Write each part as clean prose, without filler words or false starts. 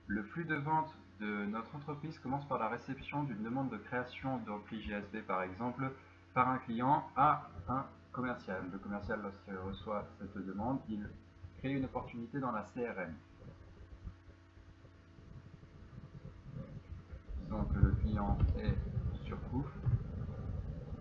Le flux de vente de notre entreprise commence par la réception d'une demande de création d'ampli GSB par exemple par un client à un commercial. Le commercial, lorsqu'il reçoit cette demande, il crée une opportunité dans la CRM. Disons que le client est Surcouf,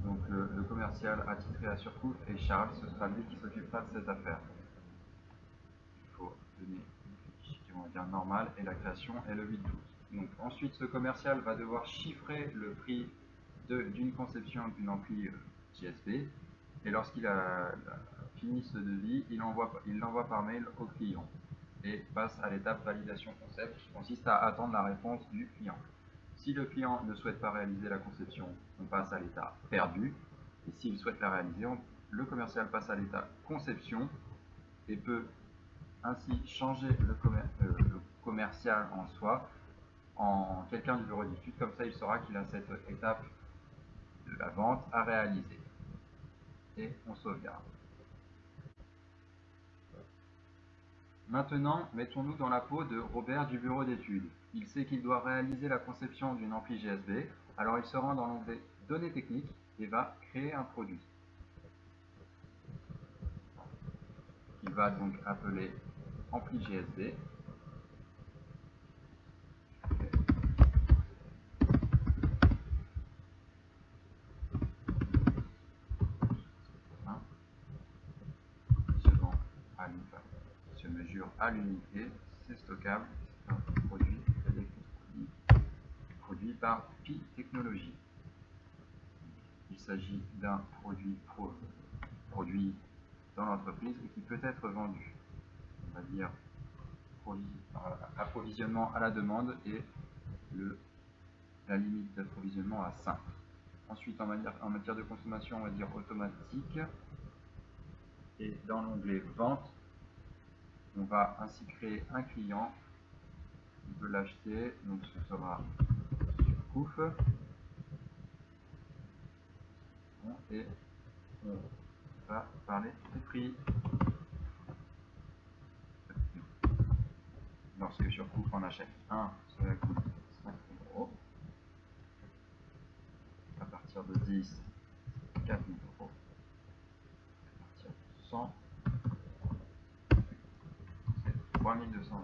donc le commercial attitré à Surcouf est Charles, ce sera lui qui s'occupera de cette affaire. Il faut donner une fichier, on va dire normal, et la création est le 8-12. Donc ensuite, ce commercial va devoir chiffrer le prix d'une conception d'une ampli GSB, et lorsqu'il a fini ce devis, il l'envoie par mail au client et passe à l'étape validation concept qui consiste à attendre la réponse du client. Si le client ne souhaite pas réaliser la conception, on passe à l'état perdu, et s'il souhaite la réaliser, le commercial passe à l'état conception et peut ainsi changer le commercial en soi en quelqu'un du bureau d'études. Comme ça, il saura qu'il a cette étape de la vente à réaliser. Et on sauvegarde. Maintenant, mettons-nous dans la peau de Robert du bureau d'études. Il sait qu'il doit réaliser la conception d'une ampli GSB, alors il se rend dans l'onglet Données techniques et va créer un produit. Il va donc appeler ampli GSB. Se mesure à l'unité, c'est stockable, c'est un produit électronique produit par Pi Technologies. Il s'agit d'un produit dans l'entreprise et qui peut être vendu. On va dire approvisionnement à la demande et la limite d'approvisionnement à 5. Ensuite, en matière de consommation, on va dire automatique. Et dans l'onglet vente, on va ainsi créer un client qui peut l'acheter, donc ce sera Surcouf. Et on va parler des prix. Lorsque Surcouf en achète un, cela coûte 5 €. À partir de 10, 4 000 €. À partir de 100, c'est 3 200 €.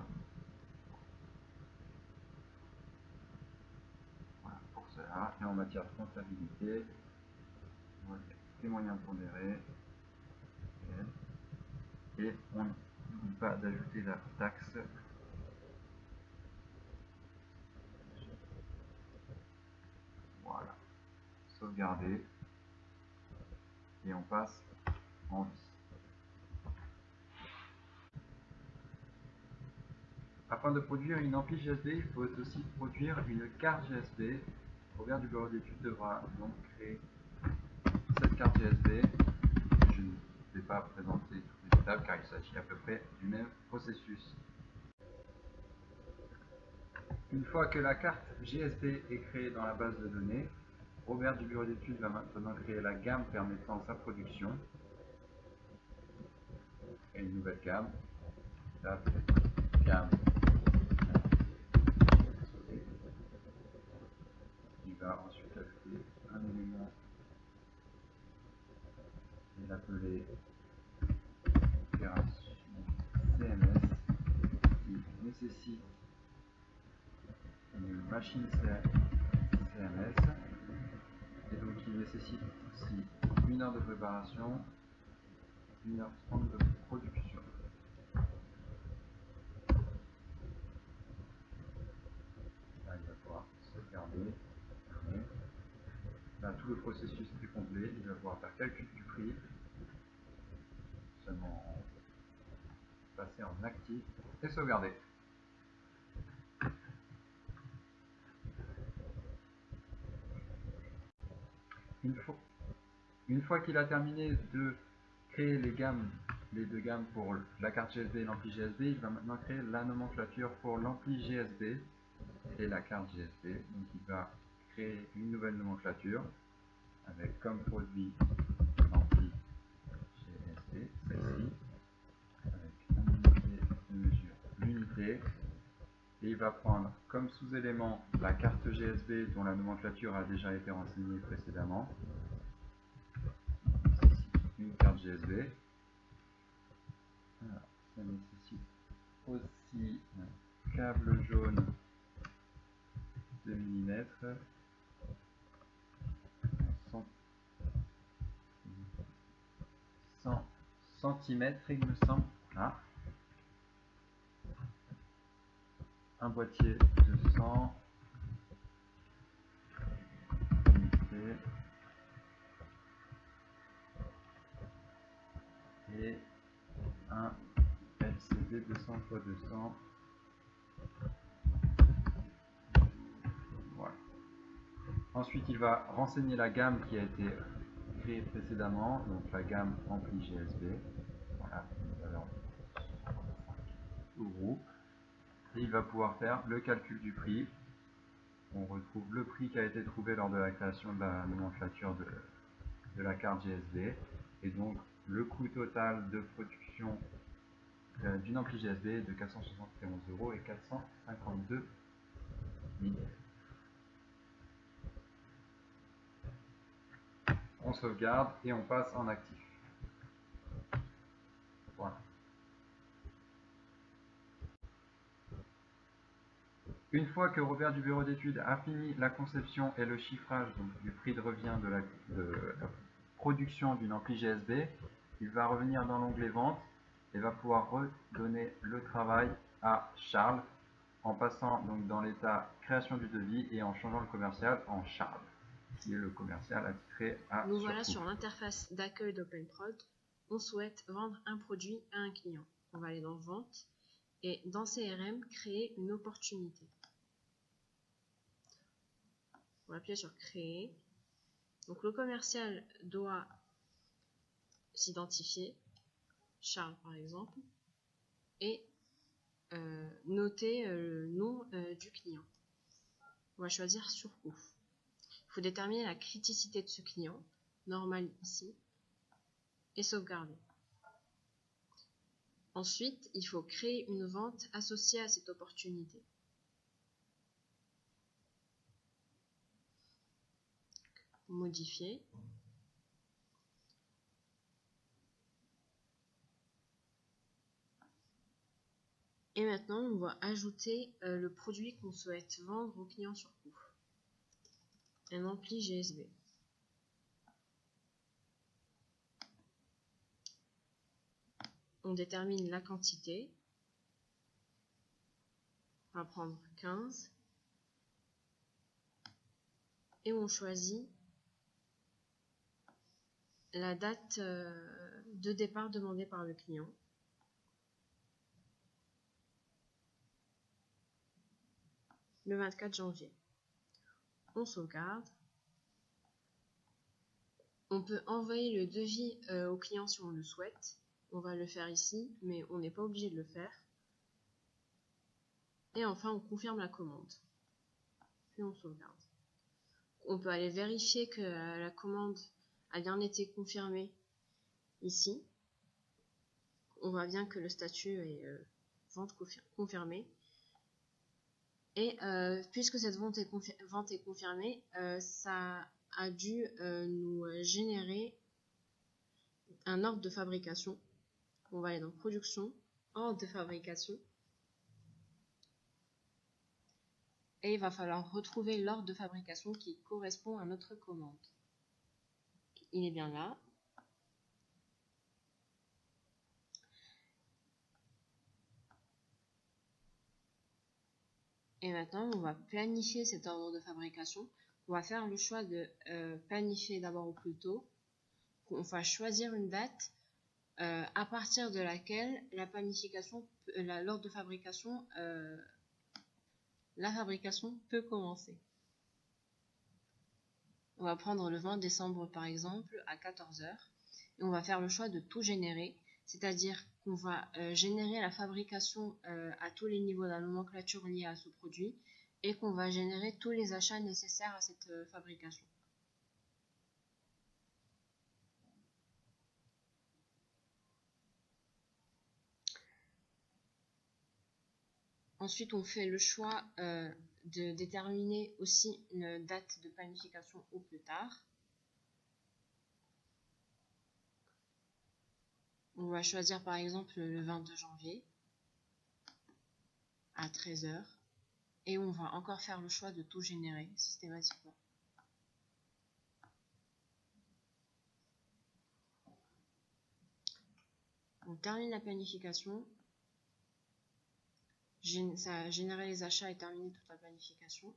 Voilà pour cela. Et en matière de comptabilité, on va dire les moyens pondérés. Et on n'oublie pas d'ajouter la taxe. Voilà. Sauvegarder. Et on passe en vie. Afin de produire une ampli GSB, il faut aussi produire une carte GSB. Robert du bureau d'études devra donc créer cette carte GSB. Je ne vais pas présenter toutes les étapes car il s'agit à peu près du même processus. Une fois que la carte GSB est créée dans la base de données, Robert du bureau d'études va maintenant créer la gamme permettant sa production. Et une nouvelle gamme. Gamme. Il va ensuite ajouter un élément et l'appeler opération CMS qui nécessite une machine CMS et donc il nécessite aussi 1 heure de préparation, 1h30 de production. Là il va pouvoir sauvegarder. Là tout le processus est complet, il va pouvoir faire calcul du prix, seulement passer en actif et sauvegarder. Une fois qu'il a terminé de créer les deux gammes pour la carte GSB et l'ampli GSB, il va maintenant créer la nomenclature pour l'ampli GSB et la carte GSB. Donc il va créer une nouvelle nomenclature avec comme produit l'ampli GSB, celle-ci, avec un unité de mesure l'unité, et il va prendre comme sous-élément la carte GSB dont la nomenclature a déjà été renseignée précédemment. Ça nécessite une carte GSB. Alors, ça nécessite aussi un câble jaune de millimètres, 100 cm il me semble. Voilà. Un boîtier de 100 unités et un LCD 200 x 200. Voilà. Ensuite, il va renseigner la gamme qui a été créée précédemment, donc la gamme ampli GSB. Voilà, alors, groupe. Et il va pouvoir faire le calcul du prix. On retrouve le prix qui a été trouvé lors de la création de la nomenclature de la carte GSB. Et donc, le coût total de production d'une ampli GSB est de 471 € et 452 000. On sauvegarde et on passe en actif. Voilà. Une fois que Robert du bureau d'études a fini la conception et le chiffrage donc, du prix de revient de la production d'une ampli GSB, il va revenir dans l'onglet vente et va pouvoir redonner le travail à Charles en passant donc dans l'état création du devis et en changeant le commercial en Charles, qui est le commercial attitré à Nous Surcouf. voilà sur l'interface d'accueil d'OpenProd. On souhaite vendre un produit à un client. On va aller dans Vente et dans CRM, créer une opportunité. On va appuyer sur Créer. Donc le commercial doit s'identifier, Charles par exemple, et noter le nom du client. On va choisir Surcouf. Il faut déterminer la criticité de ce client, normal ici, et sauvegarder. Ensuite, il faut créer une vente associée à cette opportunité. Modifier. Et maintenant, on va ajouter le produit qu'on souhaite vendre au client Surcouf. Un ampli GSB. On détermine la quantité. On va prendre 15. Et on choisit la date de départ demandée par le client. Le 24 janvier. On sauvegarde. On peut envoyer le devis au client si on le souhaite. On va le faire ici, mais on n'est pas obligé de le faire. Et enfin, on confirme la commande. Puis on sauvegarde. On peut aller vérifier que la commande a bien été confirmée ici. On voit bien que le statut est vente confirmée. Et puisque cette vente est confirmée, ça a dû nous générer un ordre de fabrication. On va aller dans Production, Ordre de fabrication. Et il va falloir retrouver l'ordre de fabrication qui correspond à notre commande. Il est bien là. Et maintenant, on va planifier cet ordre de fabrication. On va faire le choix de planifier d'abord au plus tôt. On va choisir une date à partir de laquelle la planification, l'ordre de fabrication, la fabrication peut commencer. On va prendre le 20 décembre par exemple à 14 h et on va faire le choix de tout générer, c'est-à-dire qu'on va générer la fabrication à tous les niveaux de la nomenclature liée à ce produit et qu'on va générer tous les achats nécessaires à cette fabrication. Ensuite, on fait le choix de déterminer aussi une date de planification au plus tard. On va choisir par exemple le 22 janvier à 13 h et on va encore faire le choix de tout générer systématiquement. On termine la planification. Ça a généré les achats et terminé toute la planification.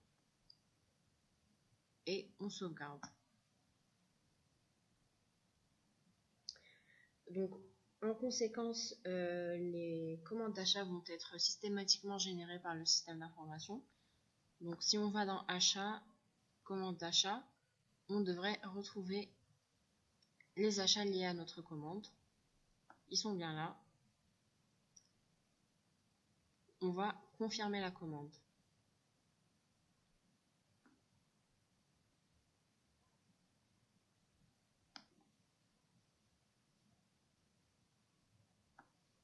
Et on sauvegarde. Donc, en conséquence, les commandes d'achat vont être systématiquement générées par le système d'information. Donc, si on va dans Achat, commande d'achat, on devrait retrouver les achats liés à notre commande. Ils sont bien là. On va confirmer la commande.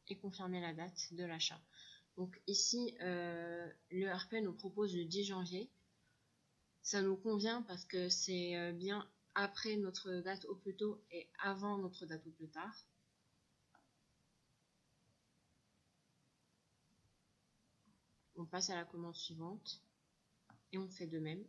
Et confirmer la date de l'achat. Donc ici, le RP nous propose le 10 janvier. Ça nous convient parce que c'est bien après notre date au plus tôt et avant notre date au plus tard. On passe à la commande suivante et on fait de même.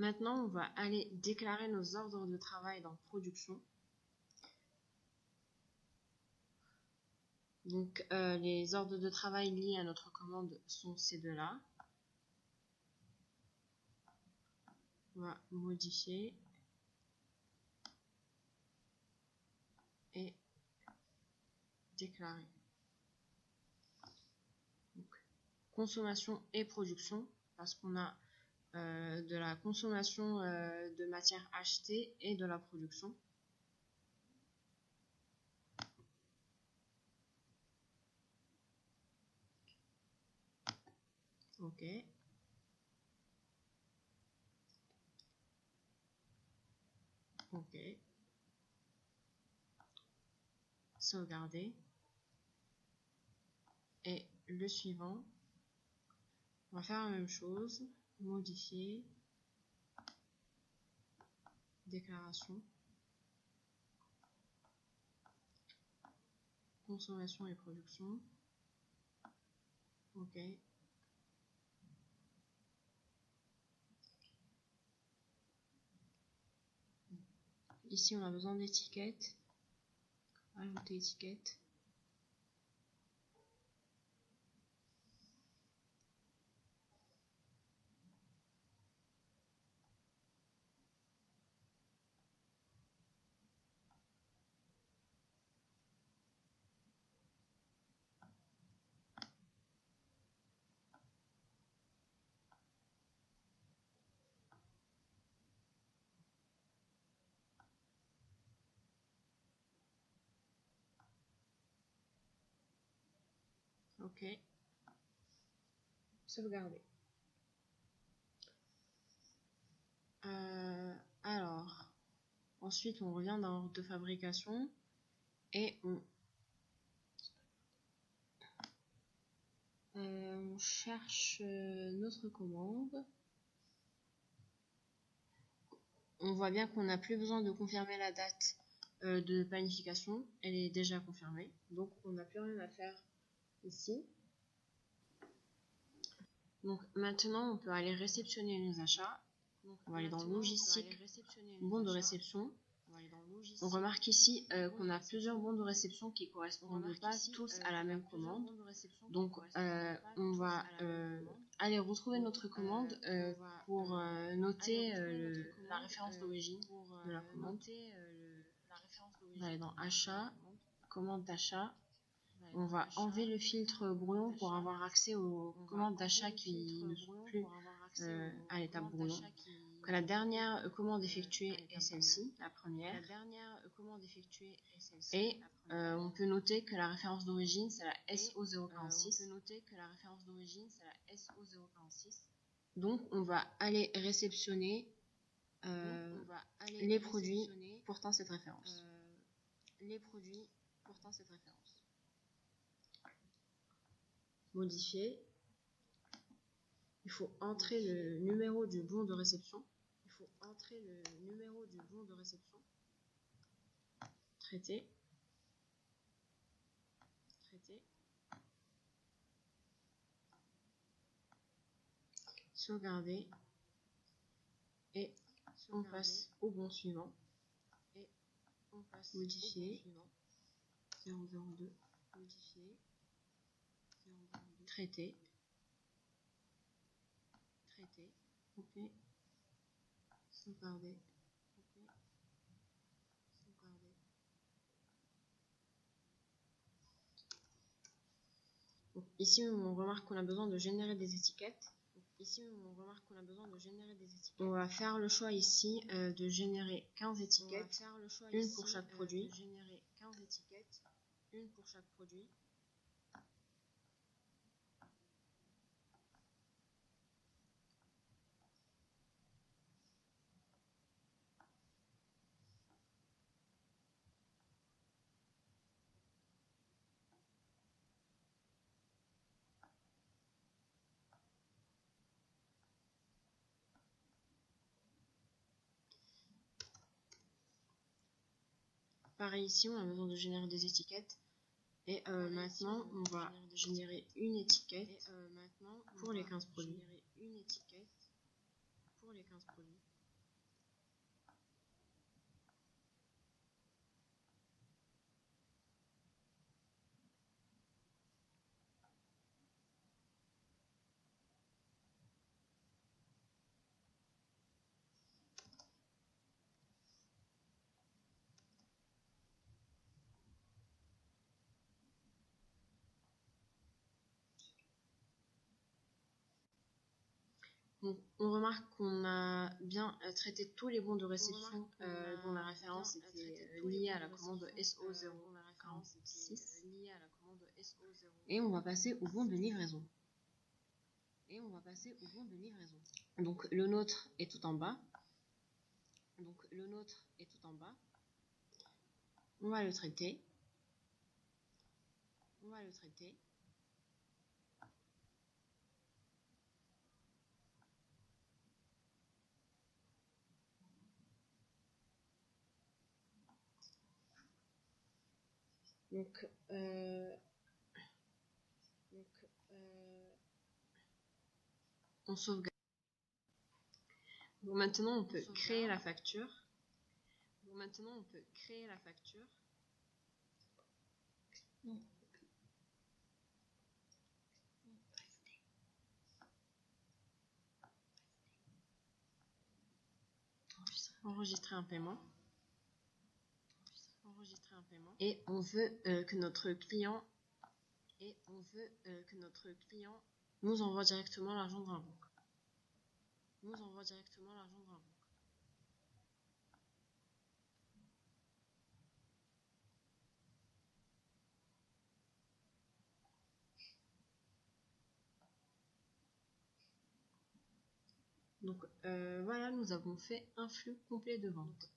Maintenant, on va aller déclarer nos ordres de travail dans production. Donc, les ordres de travail liés à notre commande sont ces deux-là. On va modifier et déclarer. Donc, consommation et production, parce qu'on a de la consommation de matière achetée et de la production. Ok. Ok. Sauvegarder. Et le suivant, on va faire la même chose. Modifier. Déclaration. Consommation et production. Ok. Ici, on a besoin d'étiquettes. Ajouter étiquette. Ok. Sauvegarder. Alors, ensuite on revient dans l'ordre de fabrication et on cherche notre commande. On voit bien qu'on n'a plus besoin de confirmer la date de planification, elle est déjà confirmée, donc on n'a plus rien à faire ici. Donc maintenant on peut aller réceptionner les achats. Donc on va aller dans logistique, bon de réception. On remarque ici qu'on a plusieurs bons de réception qui ne correspondent pas tous à la même commande. Donc on va aller retrouver notre commande pour noter la référence d'origine de la commande. On va aller dans achat, commande d'achat. On va enlever le filtre brouillon pour avoir accès aux commandes d'achat qui ne sont plus à l'étape brouillon. Donc, la dernière commande effectuée est celle-ci, la première. Et on peut noter que la référence d'origine c'est la SO046. Donc on va aller réceptionner les produits portant cette référence. Modifier. Il faut entrer le numéro du bon de réception. Traiter. Sauvegarder. Et on passe au bon suivant. Modifier. 002. Traiter. Ok. Sauvegarder. Donc, ici, on remarque qu'on a besoin de générer des étiquettes. On va faire le choix ici de générer 15 étiquettes, une pour chaque produit. Pareil ici, on a besoin de générer des étiquettes. Et maintenant, on va générer une étiquette pour les 15 produits. Donc, on remarque qu'on a bien traité tous les bons de réception dont la référence était liée à la commande SO046. Et on va passer au bon de livraison. Donc le nôtre est tout en bas. On va le traiter. Donc, on sauvegarde. Bon, maintenant, on peut créer la facture. Enregistrer un paiement. Et on veut que notre client nous envoie directement l'argent dans la banque. Donc voilà, nous avons fait un flux complet de vente.